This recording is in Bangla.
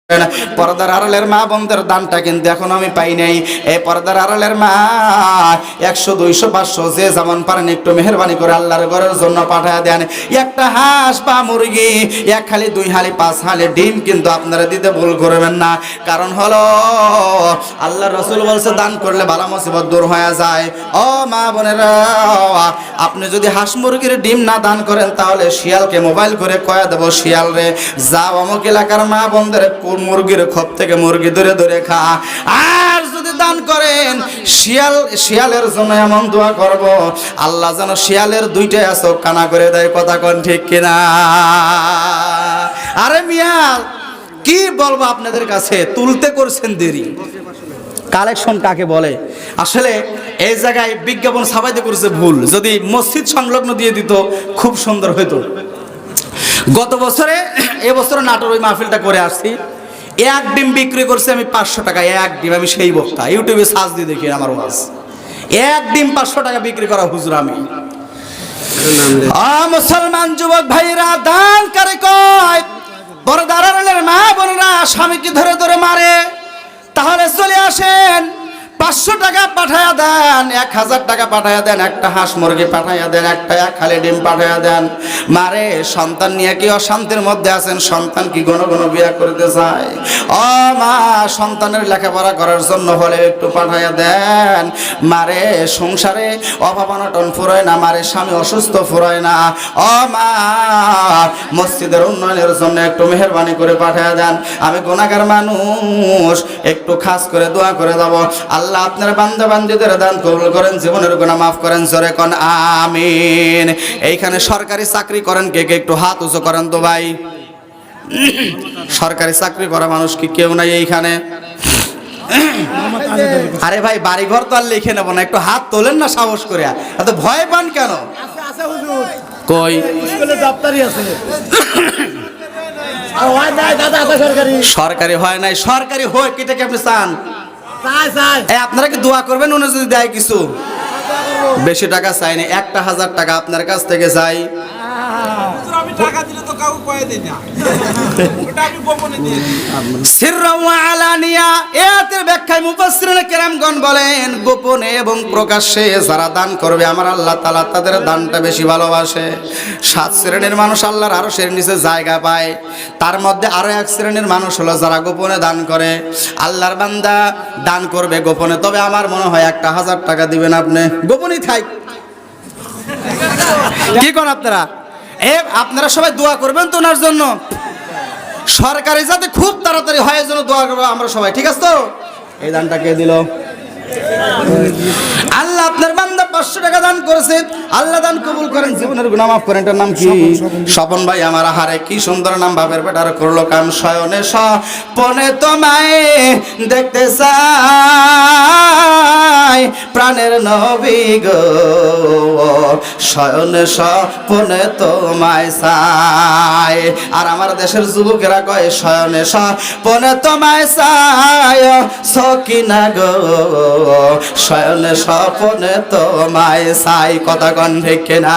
পর্দার আড়ালের মা বোনদের দানটা কিন্তু এখন আমি পাই নাই। এই পর্দার আড়ালের মা 100 200 500 যে যেমন পারেন একটু মেহেরবানি করে আল্লাহর ঘরের জন্য পাঠায় দেন। একটা হাঁস বা মুরগি, এক হালি 2 হালি 5 হালি ডিম কিন্তু আপনারা দিতে ভুল করবেন না। কারণ হলো আল্লাহর রাসূল বলছে দান করলে বালা মুসিবত দূর হয়ে যায়। ও মা বোনেরা, আপনি যদি হাঁস মুরগির ডিম না দান করেন তাহলে শিয়ালকে মোবাইল করে কয়া দেব, শিয়াল রে যাও অমুক এলাকার মা বোনদের মুরগির খোপ থেকে মুরগি ধরে ধরে খা। আর যদি দান করেন শিয়ালের জন্য এমন দোয়া করব আল্লাহ যেন শিয়ালের 2টা চোখ কানা করে দেয়। কথা কোন ঠিক কিনা? আরে মিয়া কি বলবো আপনাদের কাছে, তুলতে করছেন দেরি। কালেকশন কাকে বলে? আসলে এই জায়গায় বিজ্ঞাপন ছাপাইতে করেছে ভুল। যদি মসজিদ সংলগ্ন দিয়ে দিত খুব সুন্দর হতো। গত বছরে এবছর নাটোর ওই মাহফিলটা করে আসছি। এক ডিম বিক্রি করছে আমি 500 টাকা। এক ডিম, আমি সেই বক্তা, ইউটিউবে সার্চ দিয়ে দেখি আমার ওয়াজ। এক ডিম 500 টাকা বিক্রি করা হুজুর আমি। মুসলমান যুবক ভাইরা, দান করে কয় পর্দার আড়ালের মা বোনেরা স্বামীকে ধরে ধরে মারে, তাহলে চলে আসেন 500 টাকা পাঠায়া দেন, 1000 টাকা পাঠায়া দেন, একটা হাঁস মুরগি পাঠায়া দেন, একটা এক খালি ডিম পাঠায়া দেন। মারে সন্তান নিয়ে কি অশান্তির মধ্যে আছেন? সন্তান কি ঘন ঘন বিয়ে করতে চায়? ও মা, সন্তানের লেখাপড়া করার জন্য হলে একটু পাঠায়া দেন। মারে সংসারে অভাব অনটন ফুরায় না, মারে স্বামী অসুস্থ ফুরায় না। ও মা, মসজিদের উন্নয়নের জন্য একটু মেহেরবানি করে পাঠায়া দেন। আমি গুনাহগার মানুষ, একটু খাস করে দোয়া করে দেব। আল্লাহ আপনার বান্দা বান্দীদের দান কবুল করেন, জীবনের গুনাহ মাফ করেন। জোরে কোন আমিন। এইখানে সরকারি চাকরি করেন কে কে? একটু হাত উঁচু করেন তো ভাই। সরকারি চাকরি করা মানুষ কি কেউ নাই এইখানে? আরে ভাই, বাড়ি ঘর তো আর লিখে নেব না, একটু হাত তোলেন না সাহস করে। এত ভয় পান কেন? কই সরকারি হয় নাই? সরকারি হয় কিটাকে আপনি চান? আপনারা কি দোয়া করবেন উনি যদি দেয় কিছু? বেশি টাকা চাইনি, 1000 টাকা আপনার কাছ থেকে চাই। বলেন গোপনে এবং প্রকাশ্যে যারা দান করবে আমার আল্লাহ তাআলা তাদের দানটা বেশি ভালোবাসে। 7 শ্রেণীর মানুষ আল্লাহর আরশের নিচে জায়গা পায়। তার মধ্যে আরো 1 শ্রেণীর মানুষ হলো যারা গোপনে দান করে। আল্লাহর বান্দা দান করবে গোপনে, তবে আমার মনে হয় 1000 টাকা দিবেন আপনি, গোপনই থাক। কি করেন আপনারা? আপনারা সবাই দোয়া করবেন তো ওনার জন্য, সরকারি যাতে খুব তাড়াতাড়ি হয় যেন দোয়া করবো আমরা সবাই, ঠিক আছে তো? এই দানটা কে দিল? আল্লাহ আপনার বান্দা 500 টাকা দান করেছে, আল্লাহ দান কবুল করেন, জীবনের গুনাহ মাফ করেন। এটার নাম কি? স্বপন ভাই আমার। হারে কি সুন্দর নাম, বাপের বেটার করলো কাম। শয়নে স্বপনে তোমায় দেখতে চাই প্রাণের নবী গো, শয়নে স্বপনে তোমায় চাই। আর আমার দেশের যুবকেরা কয় শয়নে স্বপনে তোমায় চাই সকিনা গো, শয়নে স্বপনে তোমায় চাই। কথা কন ঠিক কিনা?